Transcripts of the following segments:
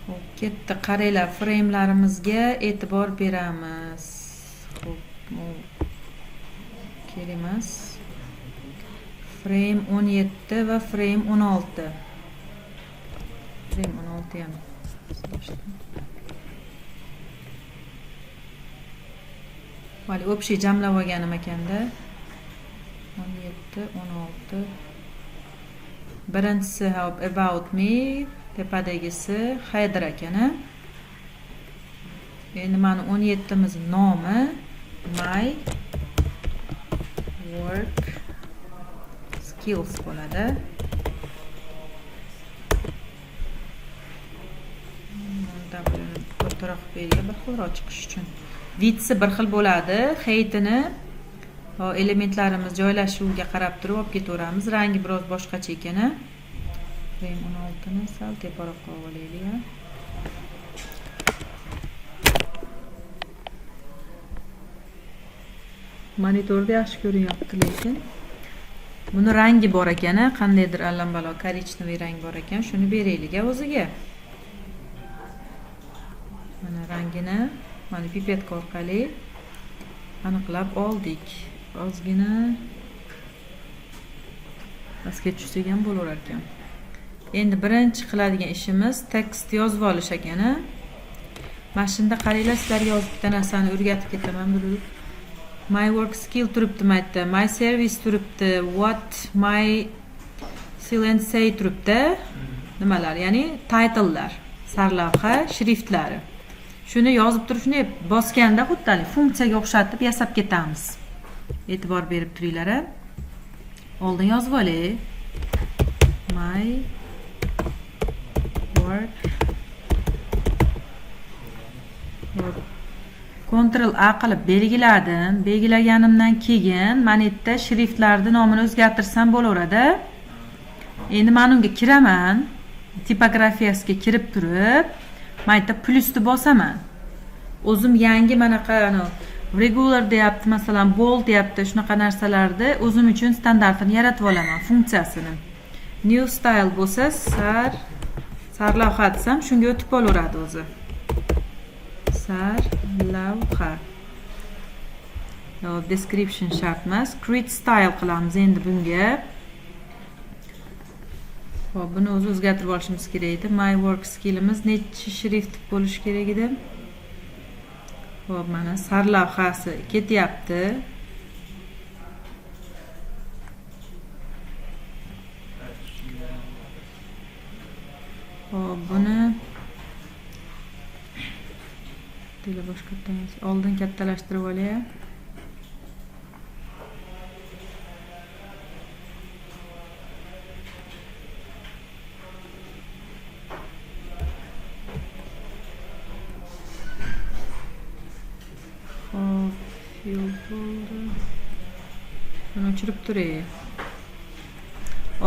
Xo'p, ketdi. Qaranglar, frame'larimizga e'tibor beramiz. Xo'p, bu kerak emas. Frame 17 va frame 16. Frame 16 ham. Vali общий jamlab olganim ekanda. 17, 16. Birinchisi about me, tepadagisi header ekan. Endi mana 17miz nomi my work skills bo'ladi. Bunda kattaroq bergan bir xilroq chiqish uchun. Widthsi bir xil bo'ladi. Heightini elementlarimiz joylashuviga qarab turib olib ketaveramiz. Rangi biroz boshqacha ekan. Frame 16 ni sal teparoq qo'yib olaylik. Monitorda yaxshi ko'rinyapti, lekin buni rangi bor ekan, qandaydir allambalo korичневый rang bor ekan. Shuni beraylik o'ziga. Mana rangini mana pipetka orqali aniqlab oldik. Ozgina pastga tushsak ham bo'lar ekan. Endi birinchi qiladigan ishimiz tekst yozib olish ekan. Mana shunda qaranglar, sizlarga yozib bitta narsani o'rgatib ketaman. My work skill turibdi mayda, my service turibdi, what my seal and say turibdi. Nimalar? Ya'ni titlelar, sarlavha shriftlari. Shuni yozib turib, shuni bosganda xuddi funksiyaga o'xshatib yasab ketamiz. E'tibor berib turinglar. Oldin yozib olay. My work. Ctrl A qilib belgiladim. Belgilaganimdan keyin mana yerda shriftlarning nomini o'zgartirsam bo'laveradi. Endi men unga kiraman. Tipografiyasiga kirib turib, mana yerda plusni bosaman. O'zim yangi manaqa regular deyapti, masalan bold deyapti, shunaqa narsalarni o'zim uchun standartini yaratib olaman, funksiyasini. New style bo'lsa, sarlavha desam, shunga o'tib olaveradi o'zi. Sarlavha. Description shart emas, create style qilamiz endi bunga. Xo'p, buni o'zgartirib olishimiz kerak edi. My work skillimiz necha shrift bo'lishi kerak edi? Xo'p, mana sarlavhasi ketyapti. Xo'p, buni oldin kattalashtirib olay. Buni o'chirib turay.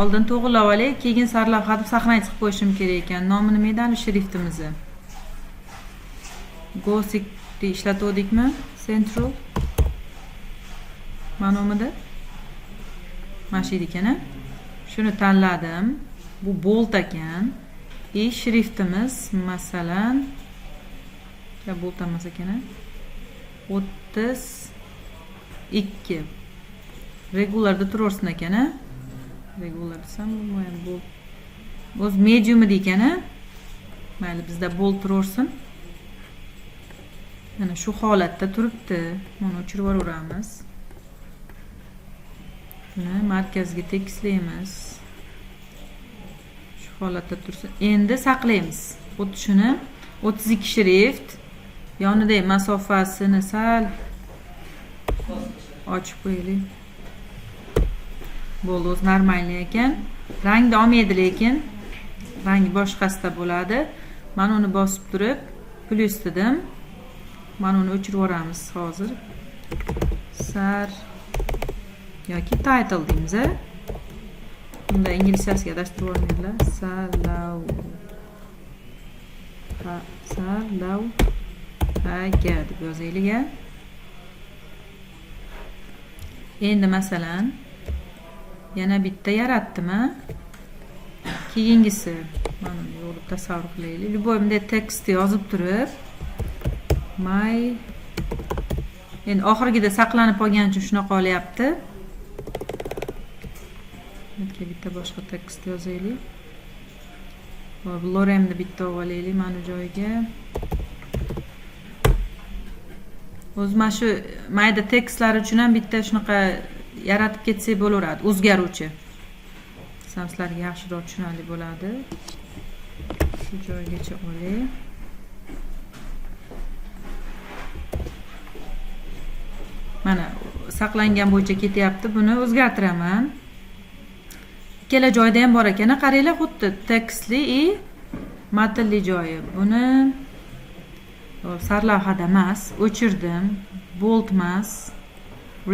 Oldin to'g'rilab olay, keyin sarlavha deb saqlanib chiqib qo'yishim kerak ekan. Nomi nima edi shriftimizni? Gothic deb ishlatuvdikmi? Central. Ma'nomida? Mashid ekan. Shuni tanladim. Bu bold ekan. Shriftimiz masalan bold emas ekan. 32. Regularda turaversin ekan. Regular desam bu o'z medium ekan. Mayli, bizda bold turaversin. Mana shu holatda turibdi. Buni o'chirib yuboramiz. Buni markazga tekislaymiz. Shu holatda tursin. Endi saqlaymiz. Xuddi shuni 32 shrift yonida masofasini sal ochib qo'yaylik. Bo'ldi, o'z normalniy ekan. Rangni olmaydi, lekin rangi boshqasida bo'ladi. Men uni bosib turib plus dedim. Mana uni o'chirib yuboramiz hozir. Sar yoki title deymiz. Bunda inglizchasiga adashtirib olmaydilar. Sarlavha deb yozaylik. Endi masalan yana bitta yaratdim. Keyingisi Mana bu yo'lda tasavvur qilaylik. Любой bunday tekst yozib turib, my endi oxirgida saqlanib qolgani uchun shunaqa olyapti. Bitta boshqa tekst yozaylik. Va Loremni bitta olaylik mana joyiga. O'zim shu mayda tekstlar uchun ham bitta shunaqa yaratib ketsak bo'laveradi, o'zgaruvchi. Sizlarga yaxshiroq tushunarli bo'ladi. Shu joygacha olay. Mana saqlangan bo'yicha ketyapti. Buni o'zgartiraman. Ikkala joyda ham bor ekan, qaranglar, xuddi tekstli matnli joyi. Buni sarlavhada emas, o'chirdim. Bold emas,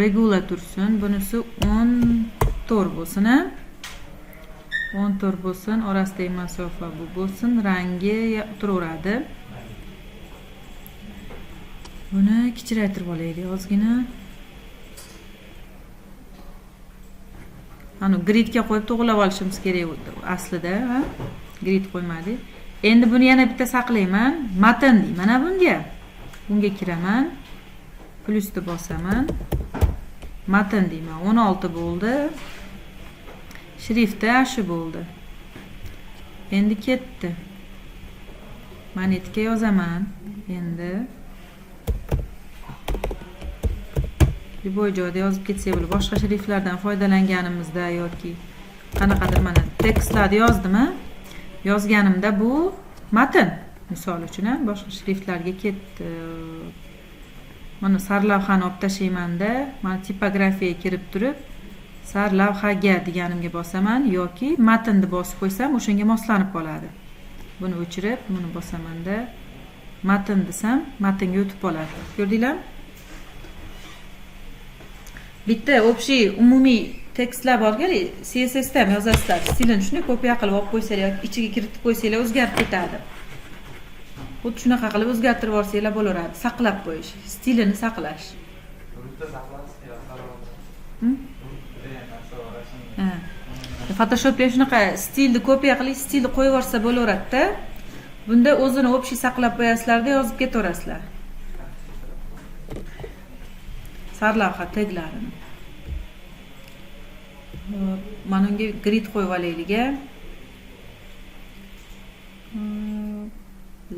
regular tursin. Bunisi 14 bo'lsin, 14 bo'lsin. Orasidagi masofa bu bo'lsin. Rangi turaveradi. Buni kichiraytirib olaylik ozgina. Ana gridga qo'yib to'g'rilab olishimiz kerak aslida, ha? Grid qo'ymadik. Endi buni yana bitta saqlayman. Matn deyman. Mana bunga kiraman. Plusni bosaman. Matn deyman. 16 bo'ldi. Shrifti shu bo'ldi. Endi ketdi. Monetka yozaman. Endi Любой joyda yozib ketsak bo'ladi. Boshqa shriftlardan foydalanganimizda yoki qanaqadir mana tekstlarni yozdim-a? Yozganimda bu matn misol uchun ham boshqa shriftlarga ketdi. Mana sarlavhani olib tashlaymanda, mana tipografiyaga kirib turib, sarlavhaga deganimga bosaman yoki matnni bosib qo'ysam, o'shanga moslanib qoladi. Buni o'chirib, buni bosamanda matn desam, matnga o'tib qoladi. Ko'rdinglarmi? Bitta общий umumiy tekstlar borki, CSS da ham yozasizlar. Stilini shunday kopiya qilib olib qo'ysanglar yoki ichiga kiritib qo'ysanglar o'zgarib ketadi. Xuddi shunaqa qilib o'zgartirib olsanglar bo'laveradi. Saqlab qo'yish, stilini saqlash. Photoshopga shunaqa stilni kopiya qilib, stilni qo'yib yuborsa bo'laveradi-da. Bunda o'zini общий saqlab qo'yasizlar-da, yozib ketaverasizlar. Sarlavha taglarini. Mana unga grid qo'yib olaylik.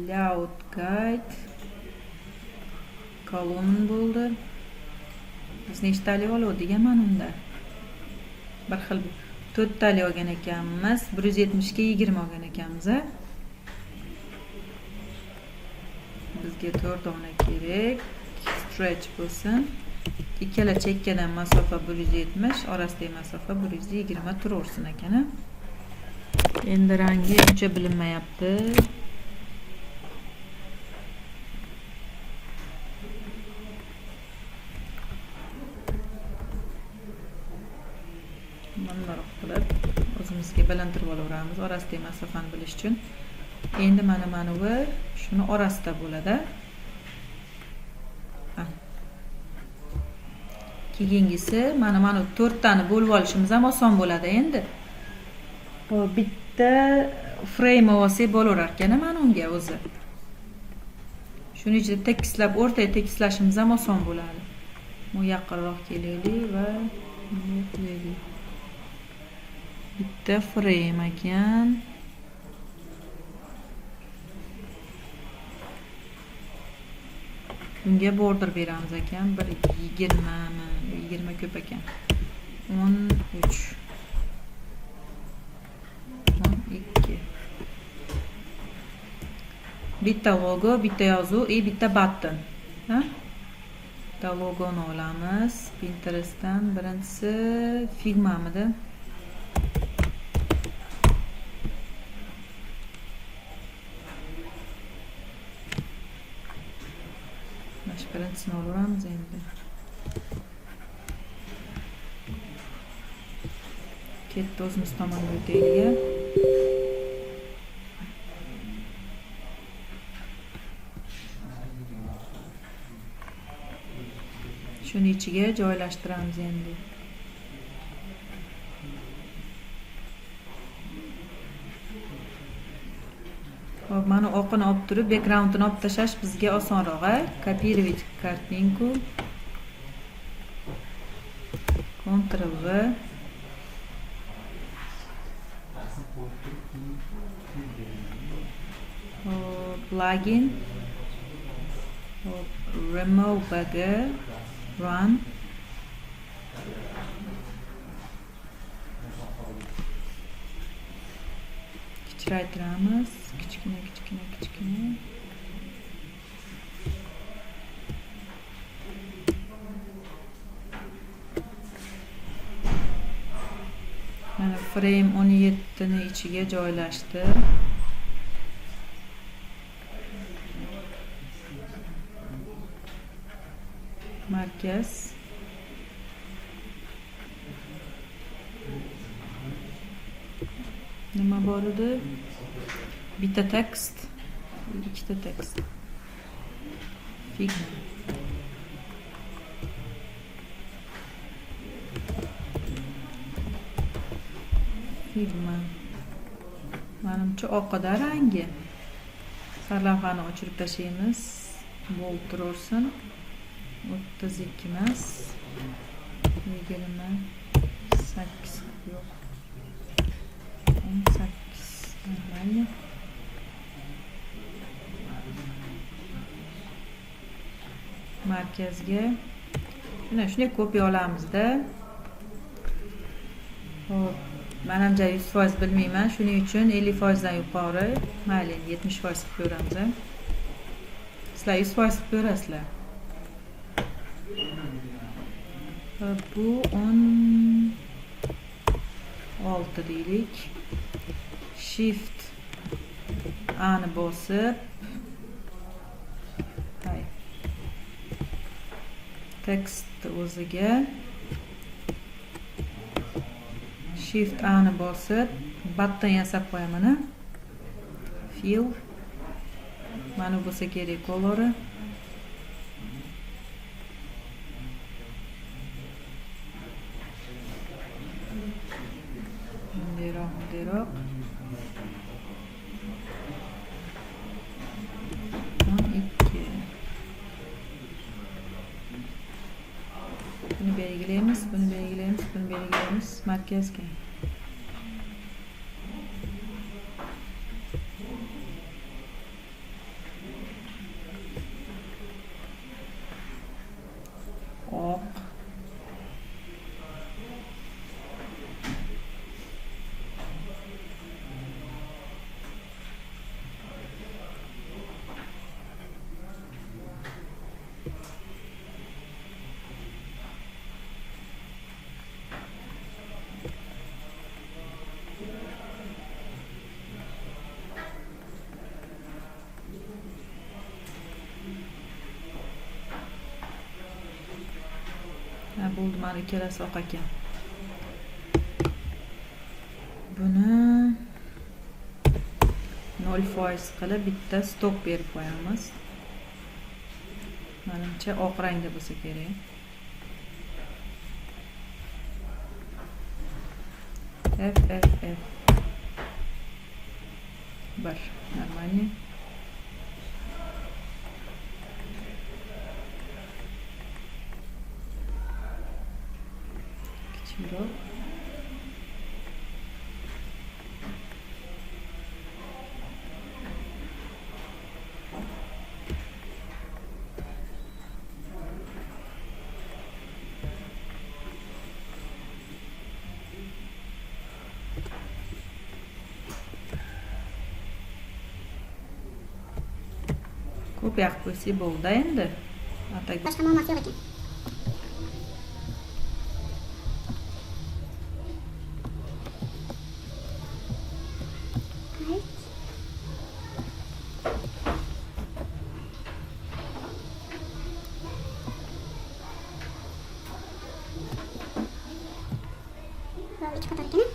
Layout guide. Kolumn bo'ldi. Biz nechtali oldik mana unda? Bir xil 4 tali olgan ekanmiz. 170 ga 20 olgan ekanmiz. Bizga 4 dona kerak. Stretch bo'lsin. Ikkala chekkadan masofa 170, orasidagi masofa 120 turaversin ekan. Endi rangi uncha bilinmayapti. Bunday qilib o'zimizga bilintirib olaveramiz, orasidagi masofani bilish uchun. Endi mana bu shuni orasida bo'ladi. Keyingisi mana 4 tani bo'lib olishimiz ham oson bo'ladi endi. Bitta frame olsak bo'laverar ekan mana unga o'zi. Shuning ichida tekstlab, o'rtaga tekstlashimiz ham oson bo'ladi. Bu yaqinroq kelaylik va qilaylik. Bitta frame ekan. Bunga border beramiz ekan. 20 ko'p ekan. 13 12 bitta logo, bitta yozuv, bitta button. Ha? Bitta logoni olamiz. Pinterestdan birinchisi Figma'midi? Birinchisini olaveramiz endi. Ketdi, o'zimiz tomonga o'taylik. Shuni ichiga joylashtiramiz endi. Hop, mana oqini olib turib, backgroundini olib tashlash bizga osonroq, Kopировать kартинку. Ctrl V. Plugin. Remove bagger. Run. Kichiktiramiz. Kichkina. Mana frame 17 ni ichiga joylashdi. Markaz. Nima bor edi? Bitta tekst, ikkita tekst. Figma. Menimcha oqida rangi. Sarlavhani o'chirib tashlaymiz. Bold tursin. 32 emas. 8 yo'q. 18 mayli. Markazga mana shunday kopiya olamizda. Hop, menimcha 100% bilmayman, shuning uchun 50% dan yuqori, mayli 70% qilib ko'ramiz. Sizlar 100% qilib ko'rasizlar. Bu 16 deylik. Shift A ni bosib, tekst o'ziga Shift A ni bosib, button yasab qo'yaman. Fill. Mana bo'lsa kerak color. Bunderoq. Buni belgilaymiz, markazga. Oq. Bo'ldi, mana ikkalasi oq ekan. Buni 0% qilib bitta stop berib qo'yamiz. Menimcha oq rangda bo'lsa kerak. F. Bir, нормально. Kichikroq. Kopiya qilib qo'ysak bo'ldi endi. Boshqa muammosi yo'q ekan. ikki qator ekan.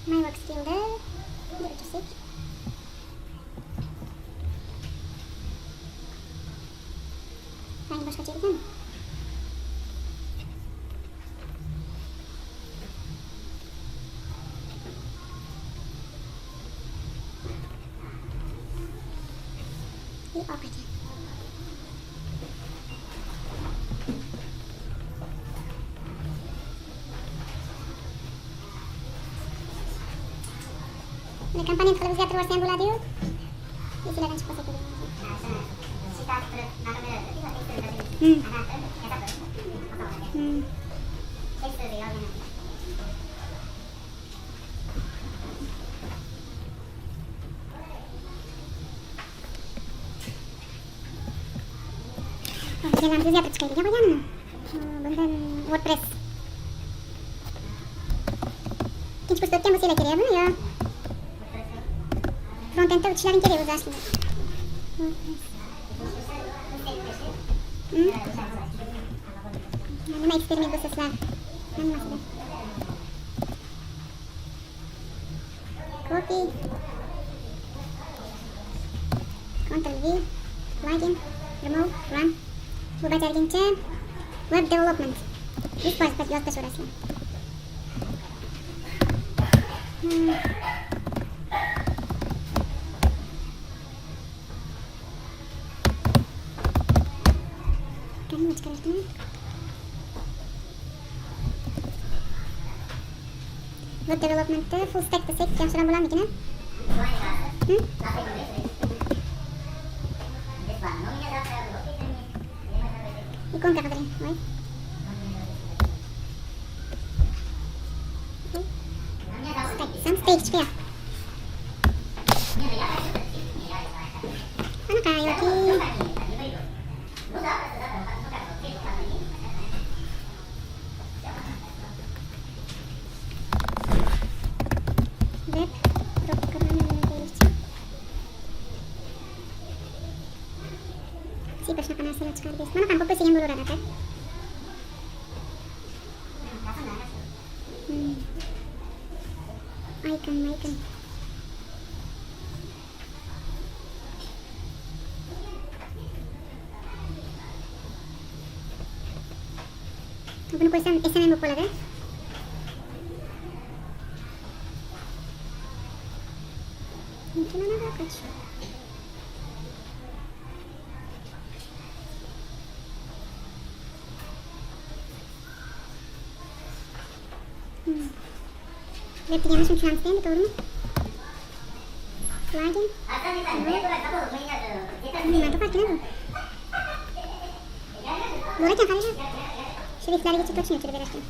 My workstream'da o'tirsak. Rangi boshqacha ekan. oq ekan. Buni komponent qilib o'zgartirib yuborsa ham bo'ladi-yu. Esilardan chiqib qolsa kerak. Jalan o'zgartirib chiqaylik qo'yganmi? Bundan WordPress. Ikkinchi kursda o'tgan bo'lsanglar kerak buni yo. Frontendda o'tishlaring kerak o'zi aslida. Nima eksperiment bo'lsa sizlar hammasida. Copy. Ctrl V. Plugin. Remove. Run. Bu bajarguncha web development. 100% yozib tashlaysizlar. Qani chiqarishdi? Web developmentda full stack desak yaxshiroq bo'larmikin? Ikonka qidiring, voy. Stage chiqyapti. Qanaqa yoki web C shunaqa narsalar chiqarib berasiz. Mana qanaqa bo'lsa ham bo'laveradi aka. Icon. Buni qo'ysam SMM bo'lib qoladi. Mana bunaqa qach. Web deganni shuncha tushunamiz endi, to'g'rimi? Plugin. Nima farqi bu? Bor ekan qaranglar. Shriftlargacha точно o'chirib berishgan.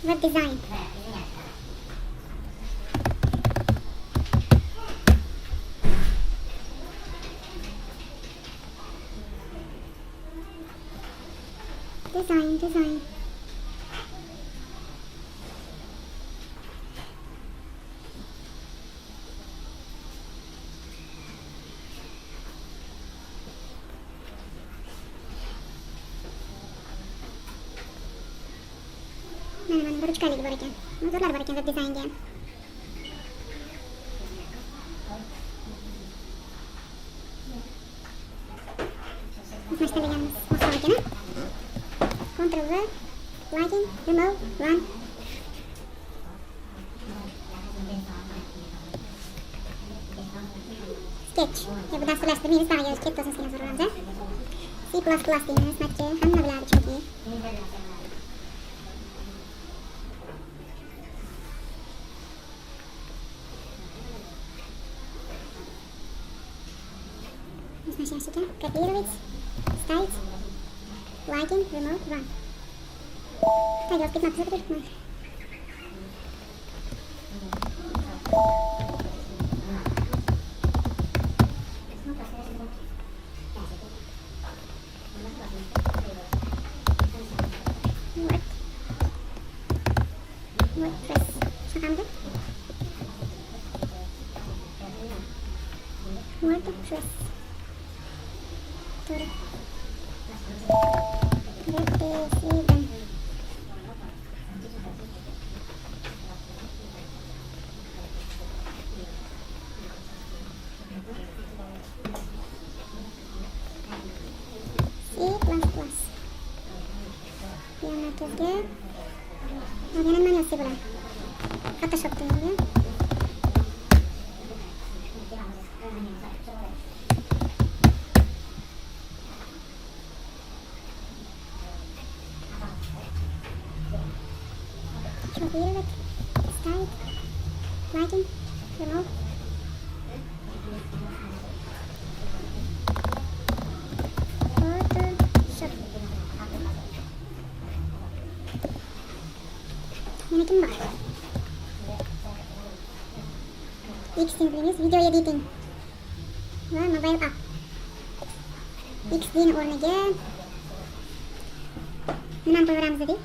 Web design. Design. Mana bir uchkaligi bor ekan. Zo'rlar bor ekan web dizaynga ham. Mashtaligamiz maqsad ekan. Ctrl V, plugin, remove, run. Sketch. Bu dasturlashtirmaymiz, ba'ziga sketch asosiga so'ralamiz. C++ deymiz, matga hamma biladi chunki. Копировать, ставить, plugin, remove, run. Так, вот 15 закрыть. WordPress. Шагамды. WordPress. Merkezga. Yana nima yozsa bo'ladi? Photoshop deymiz. Reveal it. Start. Lighting. Remove. Photoshop. Manakin bar. Xd'ni bilamiz, video editing va mobile app. Xd'ni o'rniga nimani qo'yaveramiz dedik?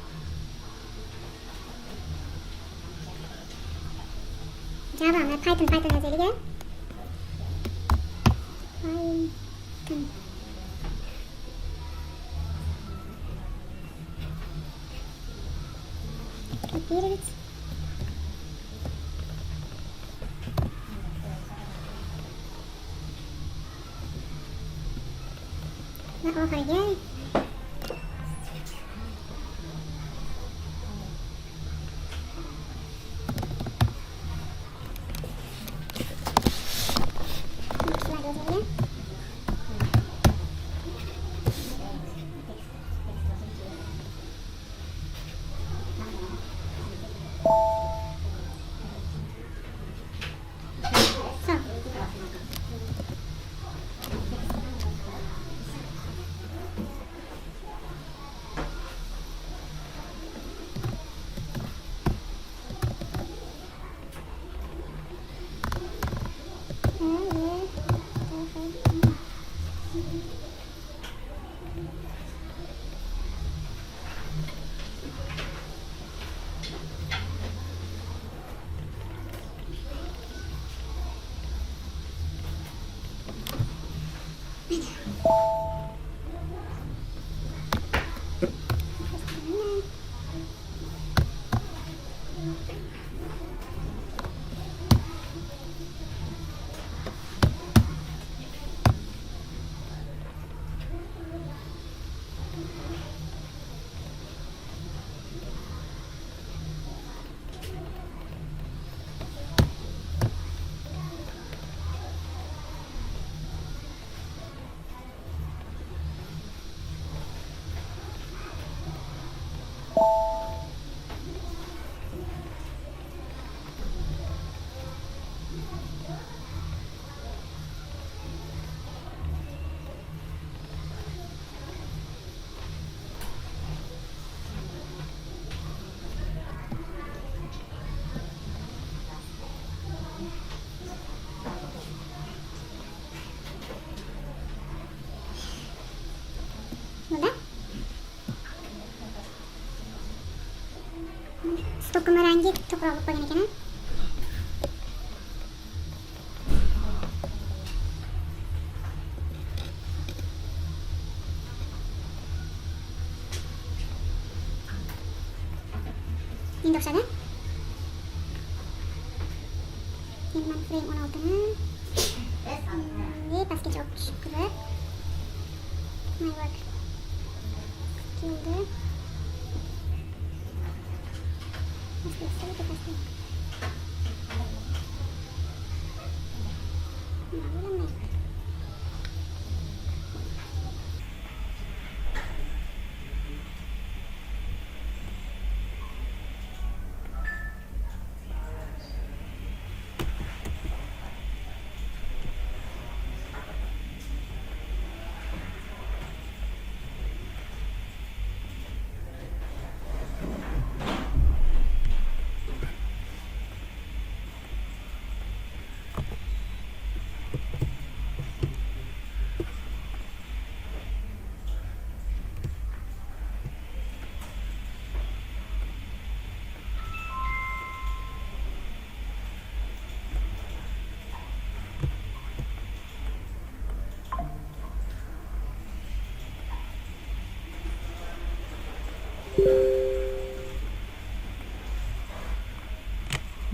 Java, Python yozaylik. Python. Repeat it. Va oxiriga to'qima rangi ko'proq bo'lib qolgan ekan. Endi o'xshadi. Endi mana frame 16 ni pastgacha olib tushib kirib my work keldi.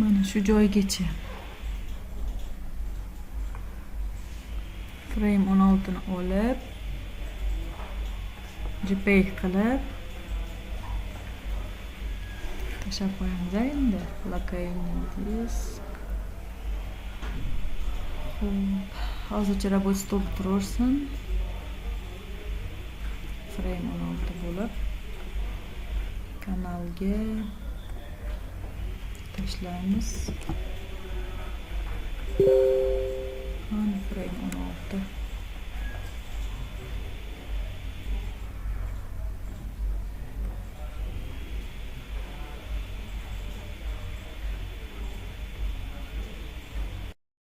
Mana shu joygacha frame 16 ni olib JPEG qilib tashlab qo'yamiz endi. Local disk. Hozircha rабочий stol turaversin. Frame 16 bo'lib kanalga tashlaymiz.